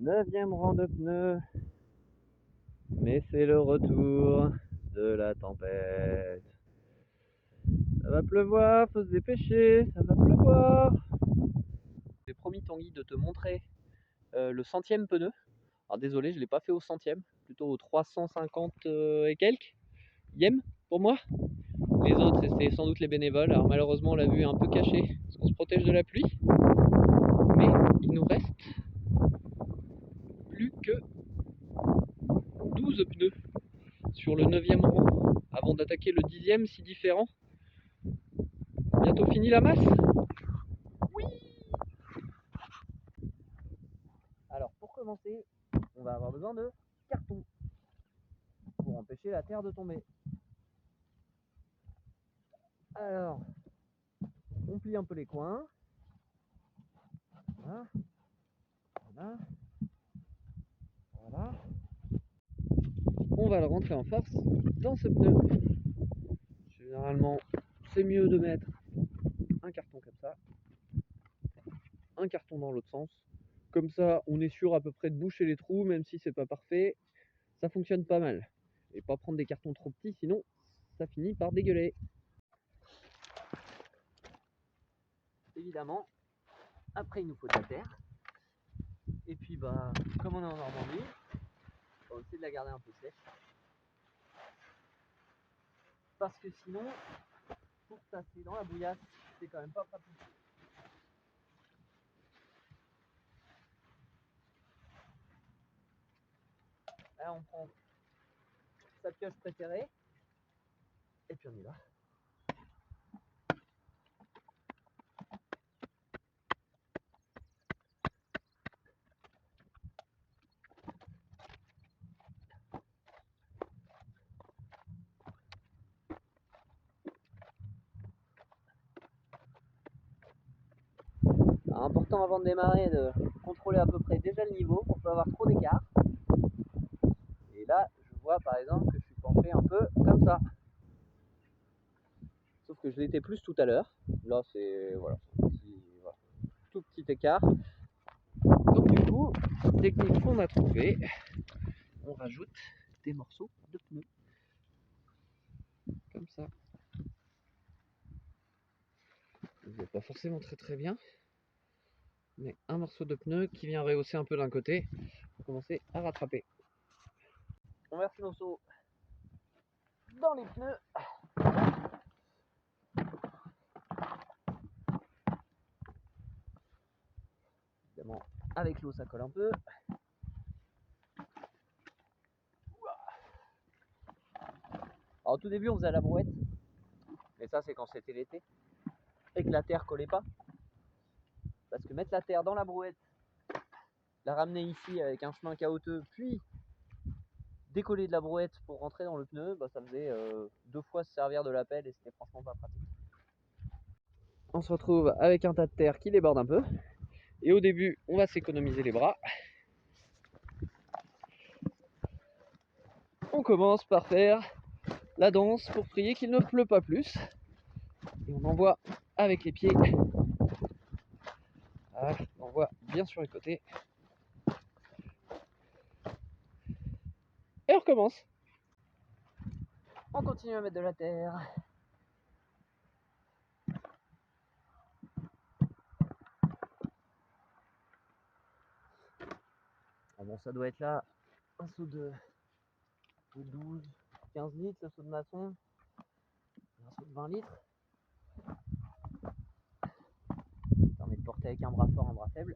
9e rang de pneus, mais c'est le retour de la tempête. Ça va pleuvoir, faut se dépêcher, ça va pleuvoir. J'ai promis Tanguy de te montrer le 100e pneu. Alors désolé, je ne l'ai pas fait au 100e, plutôt au 350 et quelques. Yem pour moi. Les autres, c'était sans doute les bénévoles. Alors malheureusement, on l'a vu un peu caché, parce qu'on se protège de la pluie. Mais il nous reste plus que 12 pneus sur le 9e rang, avant d'attaquer le 10e si différent. Bientôt fini la masse. Oui. Alors pour commencer, on va avoir besoin de carton pour empêcher la terre de tomber. Alors, on plie un peu les coins. Voilà. Voilà. Voilà. On va le rentrer en force dans ce pneu. Généralement, c'est mieux de mettre un carton comme ça, un carton dans l'autre sens. Comme ça, on est sûr à peu près de boucher les trous, même si c'est pas parfait, ça fonctionne pas mal. Et pas prendre des cartons trop petits, sinon ça finit par dégueuler. Évidemment, après il nous faut de la terre. Et puis bah, comme on est en Normandie, on va essayer de la garder un peu sèche. Parce que sinon, pour tasser dans la bouillasse, c'est quand même pas pratique. Là on prend sa pioche préférée, et puis on y va. Alors, important avant de démarrer de contrôler à peu près déjà le niveau pour pas avoir trop d'écart. Et là, je vois par exemple que je suis penché un peu comme ça. Sauf que je l'étais plus tout à l'heure. Là, c'est voilà, tout petit écart. Donc du coup, technique qu'on a trouvée, on rajoute des morceaux de pneus. Comme ça. Vous ne voyez pas forcément très bien. Mais un morceau de pneu qui vient rehausser un peu d'un côté pour commencer à rattraper. On verse nos seaux dans les pneus. Évidemment, avec l'eau ça colle un peu. Alors au tout début on faisait à la brouette, mais ça c'est quand c'était l'été et que la terre collait pas. Parce que mettre la terre dans la brouette, la ramener ici avec un chemin caouteux, puis décoller de la brouette pour rentrer dans le pneu, bah, ça faisait 2 fois se servir de la pelle et c'était franchement pas pratique. On se retrouve avec un tas de terre qui déborde un peu. Et au début, on va s'économiser les bras. On commence par faire la danse pour prier qu'il ne pleut pas plus. Et on envoie avec les pieds. Voilà, on envoie bien sur les côtés. Et on recommence. On continue à mettre de la terre. Ah bon, ça doit être là un seau de 12, 15 litres, le seau de maçon. Un seau de 20 litres. Ça permet de porter avec un bras fort, un bras faible.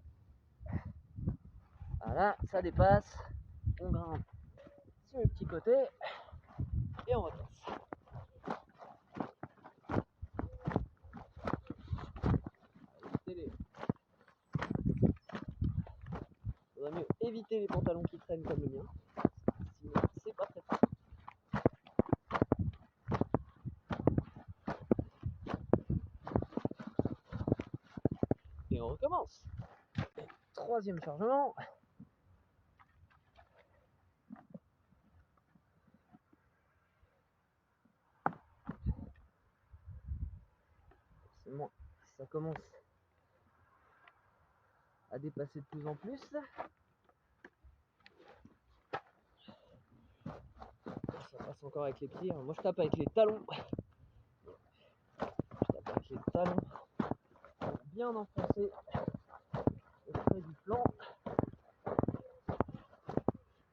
Voilà, ça dépasse. On grimpe sur le petit côté et on repasse. Il faudrait mieux éviter les pantalons qui traînent comme le mien. Sinon, c'est pas très pratique. Et on recommence. Troisième chargement. Forcément, ça commence à dépasser de plus en plus. passe encore avec les pieds. Moi je tape avec les talons. Je tape avec les talons pour bien enfoncer auprès du flanc.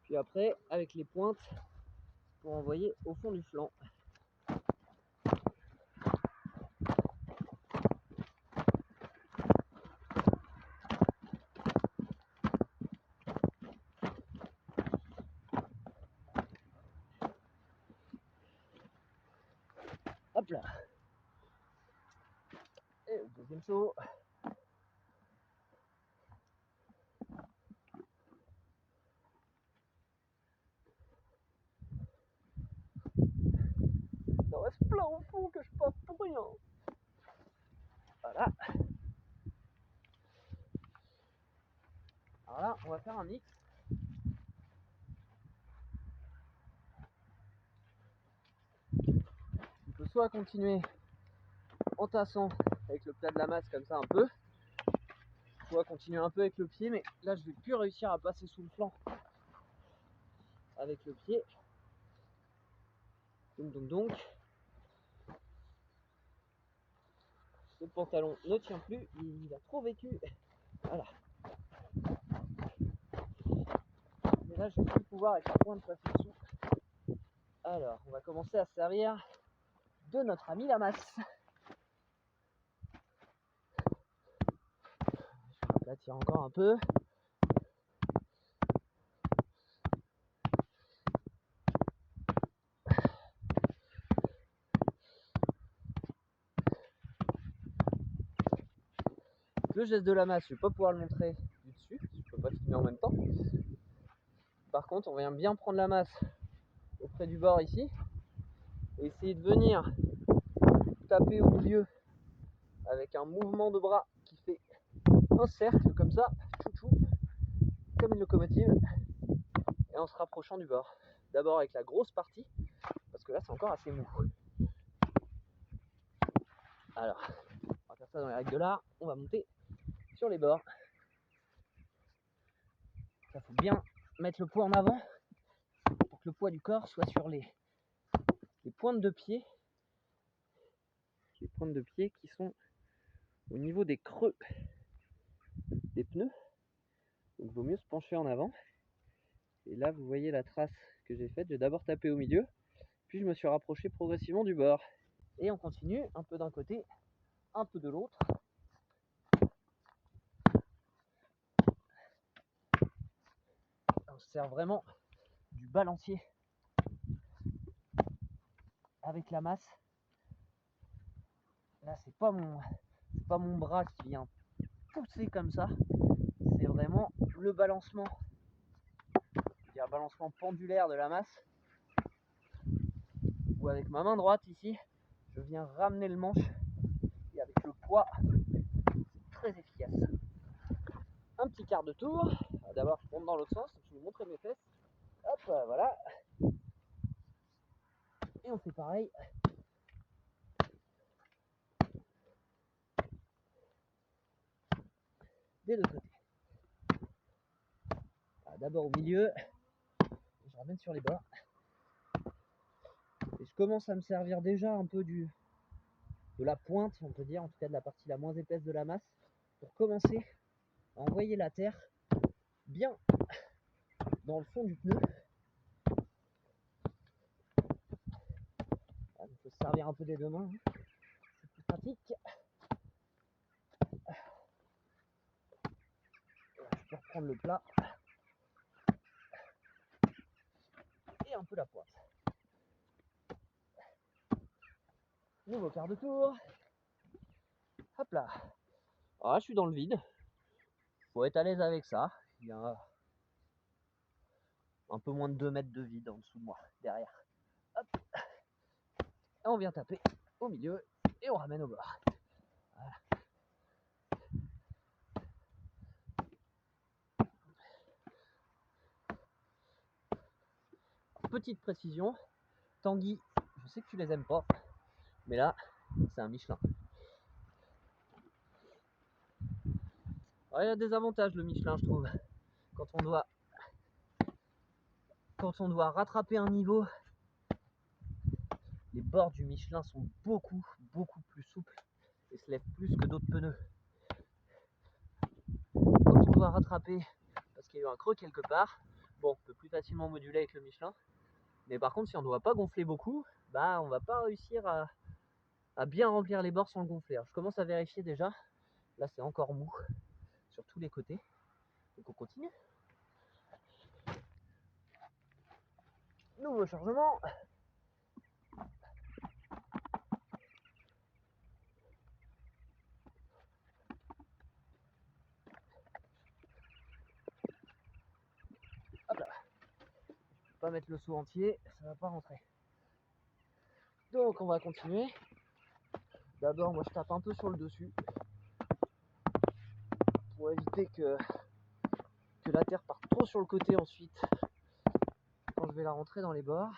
Puis après avec les pointes pour envoyer au fond du flanc. Hop là. Et le deuxième saut. Il en reste plein au fond que je passe pour rien. Voilà. Alors là, on va faire un mix. On peut soit continuer en tassant avec le plat de la masse comme ça un peu, soit continuer un peu avec le pied, mais là je vais plus réussir à passer sous le flanc avec le pied. Donc, le pantalon ne tient plus, il a trop vécu. Voilà. Mais là je vais plus pouvoir avec la pointe passer dessous. Alors, on va commencer à se servir de notre ami la masse. Je vais l'aplatir encore un peu. Le geste de la masse, je ne vais pas pouvoir le montrer du dessus, je ne peux pas filmer en même temps. Par contre, on vient bien prendre la masse auprès du bord ici et essayer de venir taper au milieu avec un mouvement de bras qui fait un cercle comme ça, chouchou, comme une locomotive, et en se rapprochant du bord. D'abord avec la grosse partie, parce que là c'est encore assez mou. Alors, on va faire ça dans les règles de l'art, on va monter sur les bords. Ça faut bien mettre le poids en avant pour que le poids du corps soit sur les pointes de pied. Les pointes de pied qui sont au niveau des creux des pneus. Donc il vaut mieux se pencher en avant. Et là vous voyez la trace que j'ai faite. J'ai d'abord tapé au milieu, puis je me suis rapproché progressivement du bord. Et on continue un peu d'un côté, un peu de l'autre. On se sert vraiment du balancier avec la masse. Là c'est pas mon bras qui vient pousser comme ça, c'est vraiment le balancement, un balancement pendulaire de la masse, où avec ma main droite ici, je viens ramener le manche, et avec le poids, c'est très efficace. Un petit quart de tour, d'abord je monte dans l'autre sens, je vais vous montrer mes fesses, hop, voilà, et on fait pareil. Des deux côtés. D'abord au milieu, je ramène sur les bords. Et je commence à me servir déjà un peu de la pointe, on peut dire, en tout cas de la partie la moins épaisse de la masse, pour commencer à envoyer la terre bien dans le fond du pneu. Il faut se servir un peu des deux mains, hein. C'est plus pratique. Je peux reprendre le plat. Et un peu la pointe. Nouveau quart de tour. Hop là. Alors là, je suis dans le vide. Faut être à l'aise avec ça. Il y a un peu moins de 2 mètres de vide en dessous de moi, derrière. Hop. Et on vient taper au milieu et on ramène au bord. Voilà. Petite précision, Tanguy, je sais que tu les aimes pas, mais là, c'est un Michelin. Alors, il y a des avantages le Michelin, je trouve. Quand on doit rattraper un niveau les bords du Michelin sont beaucoup plus souples et se lèvent plus que d'autres pneus. Quand on doit rattraper parce qu'il y a eu un creux quelque part, bon, on peut plus facilement moduler avec le Michelin. Mais par contre, si on ne doit pas gonfler beaucoup, bah on va pas réussir à bien remplir les bords sans le gonfler. Alors, je commence à vérifier déjà. Là, c'est encore mou sur tous les côtés. Donc on continue. Nouveau chargement. Hop là. Je peux pas mettre le seau entier, ça va pas rentrer. Donc on va continuer. D'abord, moi je tape un peu sur le dessus pour éviter que la terre parte trop sur le côté ensuite quand je vais la rentrer dans les bords.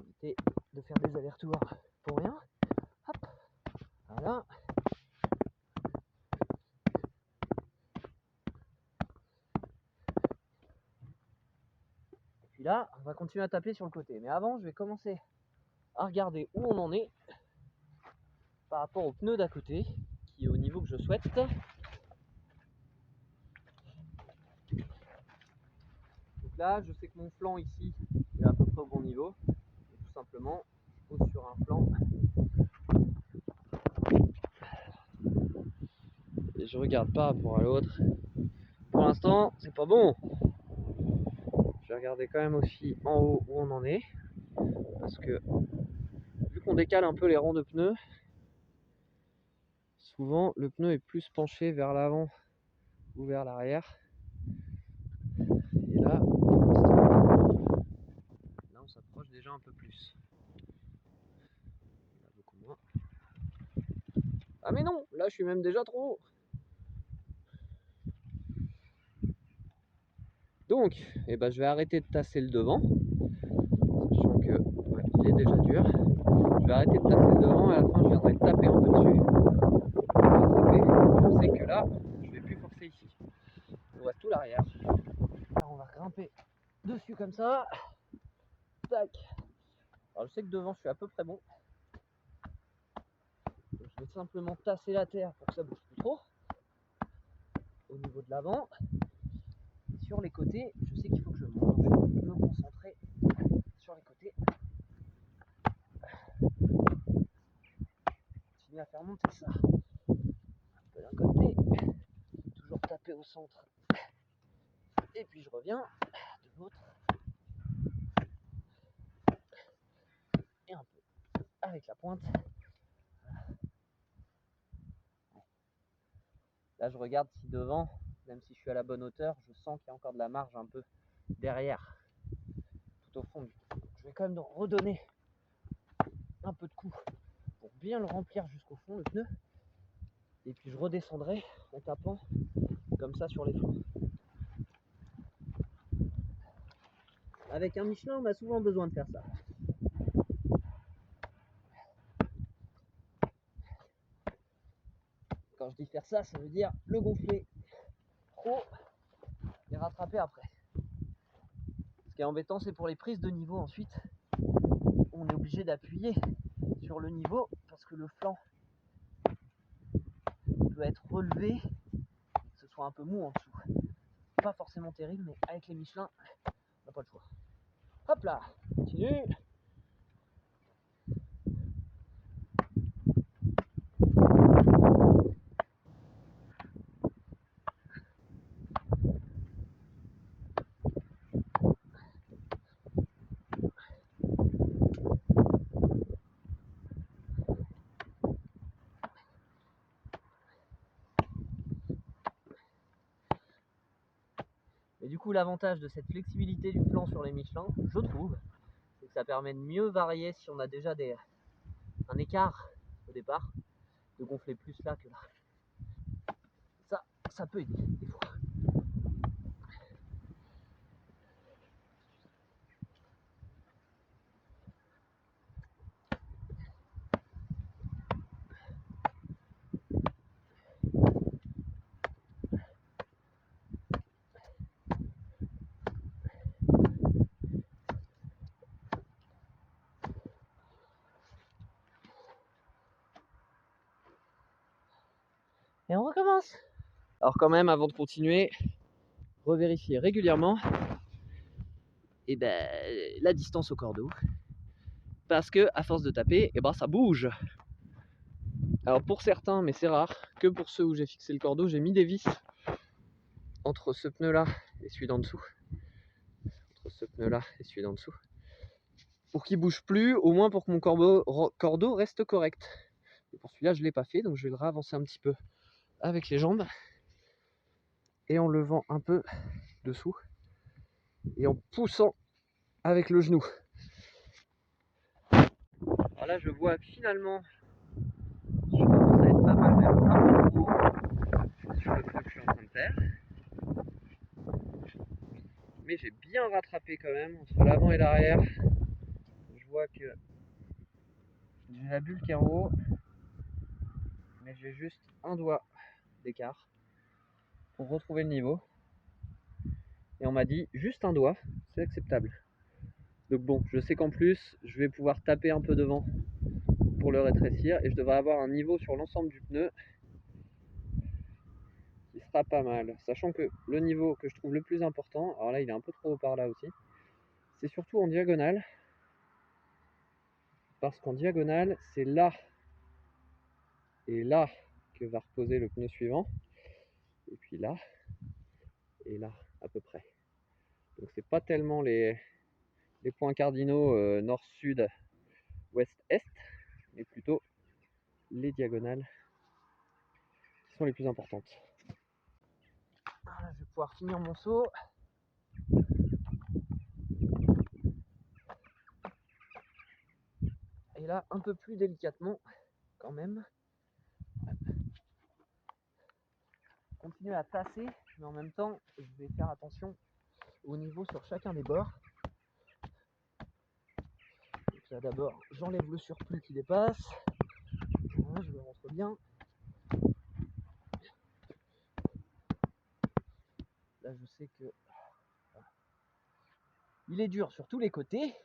Éviter de faire des allers-retours pour rien. Hop, voilà. Et puis là, on va continuer à taper sur le côté. Mais avant, je vais commencer à regarder où on en est par rapport au pneu d'à côté, qui est au niveau que je souhaite. Donc là, je sais que mon flanc ici est à peu près au bon niveau. Et tout simplement, je pose sur un flanc et je regarde par rapport à l'autre. Pour l'instant, c'est pas bon. Je vais regarder quand même aussi en haut où on en est, parce que vu qu'on décale un peu les ronds de pneus, souvent le pneu est plus penché vers l'avant ou vers l'arrière. Et là, on s'approche déjà un peu plus. Là, beaucoup moins. Ah mais non, là je suis même déjà trop haut. Donc, je vais arrêter de tasser le devant, sachant que il est déjà dur. Je vais arrêter de tasser le devant et à la fin je viendrai taper un peu dessus. Je sais que là, je vais plus forcer ici. On voit tout l'arrière. On va grimper dessus comme ça. Tac. Alors je sais que devant je suis à peu près bon. Donc, je vais simplement tasser la terre pour que ça bouge plus trop. Au niveau de l'avant. Sur les côtés, je sais qu'il faut que je monte. Donc je vais me concentrer sur les côtés. Continuer à faire monter ça. Un peu d'un côté. Toujours taper au centre. Et puis je reviens de l'autre. Et un peu avec la pointe. Là je regarde si devant, même si je suis à la bonne hauteur, je sens qu'il y a encore de la marge un peu derrière, tout au fond. Je vais quand même redonner un peu de coup pour bien le remplir jusqu'au fond le pneu. Et puis je redescendrai en tapant comme ça sur les flancs. Avec un Michelin, on a souvent besoin de faire ça. Quand je dis faire ça, ça veut dire le gonfler trop et rattraper après. Ce qui est embêtant, c'est pour les prises de niveau ensuite. On est obligé d'appuyer sur le niveau parce que le flanc peut être relevé, que ce soit un peu mou en dessous. Pas forcément terrible, mais avec les Michelin, on n'a pas le choix. Hop là, continue. Et du coup, l'avantage de cette flexibilité du flanc sur les Michelin, je trouve, c'est que ça permet de mieux varier si on a déjà un écart au départ, de gonfler plus là que là. Ça peut aider des fois. Et on recommence. Alors quand même, avant de continuer, revérifier régulièrement la distance au cordeau. Parce que à force de taper, ça bouge. Alors pour certains, mais c'est rare, que pour ceux où j'ai fixé le cordeau, j'ai mis des vis entre ce pneu là et celui d'en dessous. Entre ce pneu là et celui d'en dessous. Pour qu'il bouge plus, au moins pour que mon cordeau reste correct. Et pour celui-là, je ne l'ai pas fait, donc je vais le réavancer un petit peu avec les jambes. Et en levant un peu dessous. Et en poussant avec le genou. Alors là, je vois que finalement, je commence à être pas mal, même un peu trop sur le pneu que je suis en train de faire. Mais j'ai bien rattrapé quand même entre l'avant et l'arrière. Je vois que j'ai la bulle qui est en haut, mais j'ai juste un doigt d'écart pour retrouver le niveau. Et on m'a dit juste un doigt, c'est acceptable. Donc bon, je sais qu'en plus, je vais pouvoir taper un peu devant pour le rétrécir et je devrais avoir un niveau sur l'ensemble du pneu qui sera pas mal. Sachant que le niveau que je trouve le plus important, alors là il est un peu trop haut par là aussi, c'est surtout en diagonale. Parce qu'en diagonale, c'est là et là que va reposer le pneu suivant. Et puis là et là à peu près. Donc c'est pas tellement les points cardinaux nord-sud, ouest-est, mais plutôt les diagonales qui sont les plus importantes. Voilà, je vais pouvoir finir mon saut. Et là, un peu plus délicatement, quand même. Continuer à tasser, mais en même temps, je vais faire attention au niveau sur chacun des bords. Donc là, d'abord, j'enlève le surplus qui dépasse. Voilà, je le rentre bien. Là, je sais que il est dur sur tous les côtés.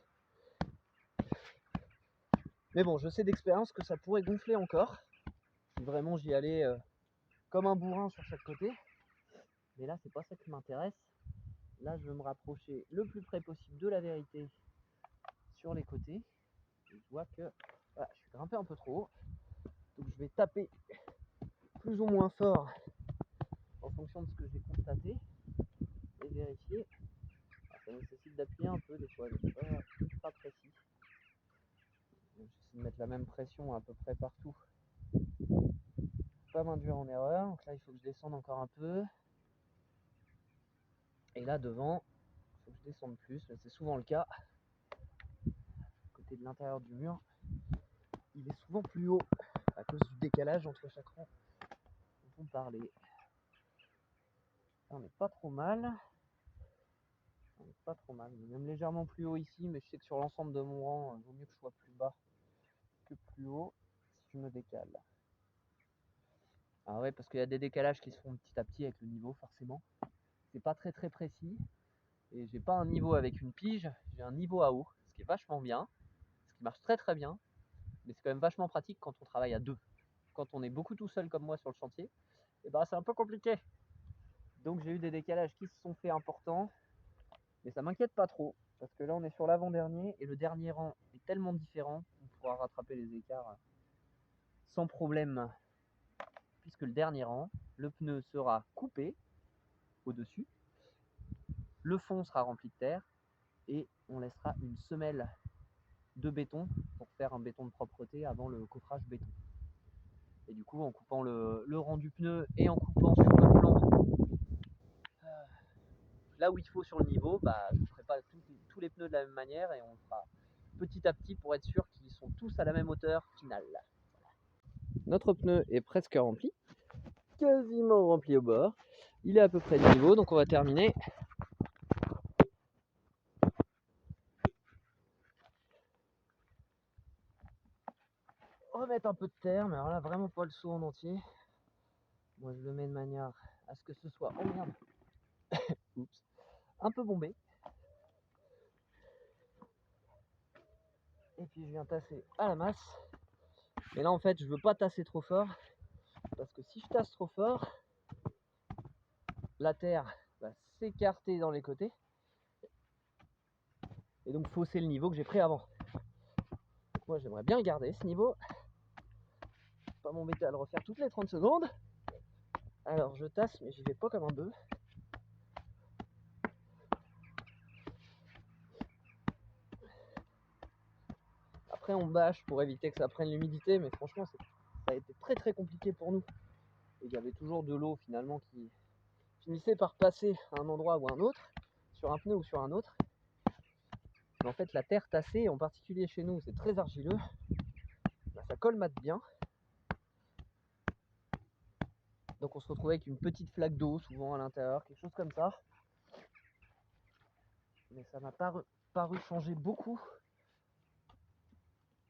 Mais bon, je sais d'expérience que ça pourrait gonfler encore. Si vraiment j'y allais comme un bourrin sur chaque côté. Mais là, c'est pas ça qui m'intéresse. Là, je veux me rapprocher le plus près possible de la vérité sur les côtés. Et je vois que voilà, je suis grimpé un peu trop haut. Donc je vais taper plus ou moins fort en fonction de ce que j'ai constaté et vérifier. Alors, ça nécessite d'appuyer un peu des fois, donc c'est pas précis. J'essaie de mettre la même pression à peu près partout. Pas m'induire en erreur. Donc là, il faut que je descende encore un peu. Et là, devant, il faut que je descende plus, mais c'est souvent le cas. Côté de l'intérieur du mur, il est souvent plus haut à cause du décalage entre chaque rang dont on parlait. Là, on n'est pas trop mal. On n'est pas trop mal. On est même légèrement plus haut ici, mais je sais que sur l'ensemble de mon rang, il vaut mieux que je sois plus bas que plus haut si je me décale. Ah ouais, parce qu'il y a des décalages qui se font petit à petit avec le niveau, forcément. C'est pas très précis. Et j'ai pas un niveau avec une pige, j'ai un niveau à eau, ce qui est vachement bien, ce qui marche très bien, mais c'est quand même vachement pratique quand on travaille à deux. Quand on est beaucoup tout seul comme moi sur le chantier, et c'est un peu compliqué. Donc j'ai eu des décalages qui se sont fait importants, mais ça m'inquiète pas trop, parce que là on est sur l'avant-dernier, et le dernier rang est tellement différent qu'on pourra rattraper les écarts sans problème, puisque le dernier rang, le pneu sera coupé au-dessus, le fond sera rempli de terre, et on laissera une semelle de béton pour faire un béton de propreté avant le coffrage béton. Et du coup, en coupant le rang du pneu et en coupant sur le flanc là où il faut sur le niveau, je ne ferai pas tous les pneus de la même manière et on fera petit à petit pour être sûr qu'ils sont tous à la même hauteur finale. Notre pneu est presque rempli, quasiment rempli au bord. Il est à peu près du niveau, donc on va terminer. Remettre un peu de terre, mais alors là vraiment pas le saut en entier. Moi je le mets de manière à ce que ce soit Oups. Un peu bombé. Et puis je viens tasser à la masse. Mais là en fait je veux pas tasser trop fort Parce que si je tasse trop fort, la terre va s'écarter dans les côtés et donc fausser le niveau que j'ai pris avant. Moi j'aimerais bien garder ce niveau, pas m'embêter à le refaire toutes les 30 secondes. Alors je tasse mais j'y vais pas comme un bœuf. Après on bâche pour éviter que ça prenne l'humidité, mais franchement ça a été très compliqué pour nous. Et il y avait toujours de l'eau finalement qui finissait par passer à un endroit ou à un autre, sur un pneu ou sur un autre. Mais en fait la terre tassée, en particulier chez nous, c'est très argileux, bah, ça colmate bien. Donc on se retrouvait avec une petite flaque d'eau souvent à l'intérieur, quelque chose comme ça. Mais ça m'a pas paru changer beaucoup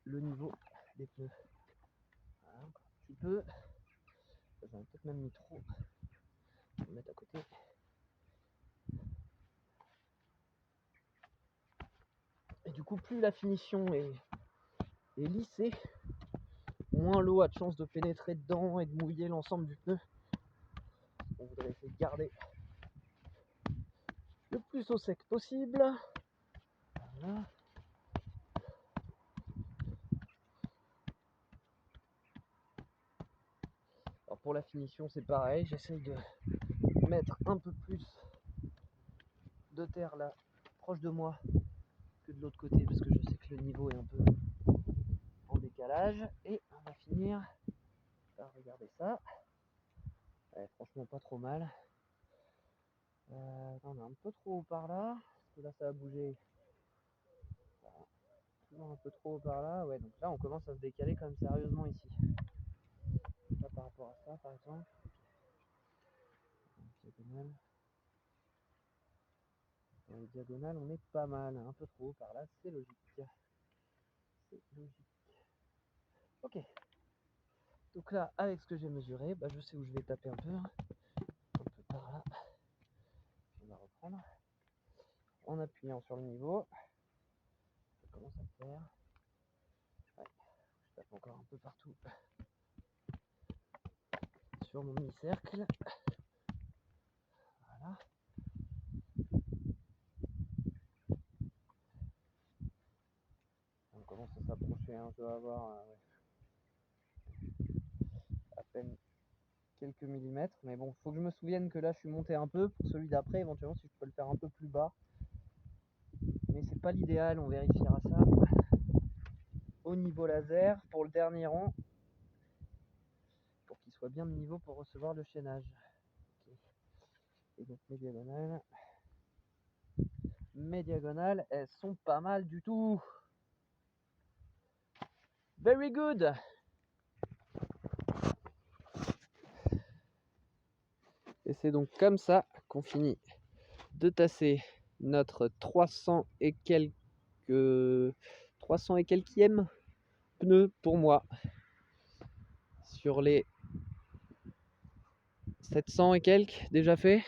le niveau des pneus. Voilà, encore un petit peu. J'en ai peut-être même mis trop. Je vais le mettre à côté. Et du coup, plus la finition est lissée, moins l'eau a de chance de pénétrer dedans et de mouiller l'ensemble du pneu. On voudrait essayer de garder le plus au sec possible. Voilà. Alors pour la finition, c'est pareil, j'essaye de mettre un peu plus de terre là, proche de moi, que de l'autre côté, parce que je sais que le niveau est un peu en décalage. Et on va finir par regarder ça. Ouais, franchement pas trop mal. On est un peu trop haut par là, parce que là ça a bougé. Voilà. Toujours un peu trop haut par là. Ouais, donc là on commence à se décaler quand même sérieusement ici. Là par rapport à ça par exemple. Diagonale. Dans les diagonales on est pas mal, un peu trop haut par là, c'est logique. C'est logique. Ok. Donc là, avec ce que j'ai mesuré, bah, je sais où je vais taper un peu par là. On va reprendre en appuyant sur le niveau. Ça commence à faire. Ouais, je tape encore un peu partout sur mon mini-cercle. Voilà. On commence à s'approcher, hein, je dois avoir à peine quelques millimètres, mais bon, faut que je me souvienne que là je suis monté un peu. Pour celui d'après, éventuellement, si je peux le faire un peu plus bas, mais c'est pas l'idéal, on vérifiera ça au niveau laser pour le dernier rang, pour qu'il soit bien de niveau pour recevoir le chaînage. Okay. Et donc mes diagonales, elles sont pas mal du tout. Very good. Et c'est donc comme ça qu'on finit de tasser notre 300 et quelquième pneu pour moi sur les 700 et quelques déjà fait.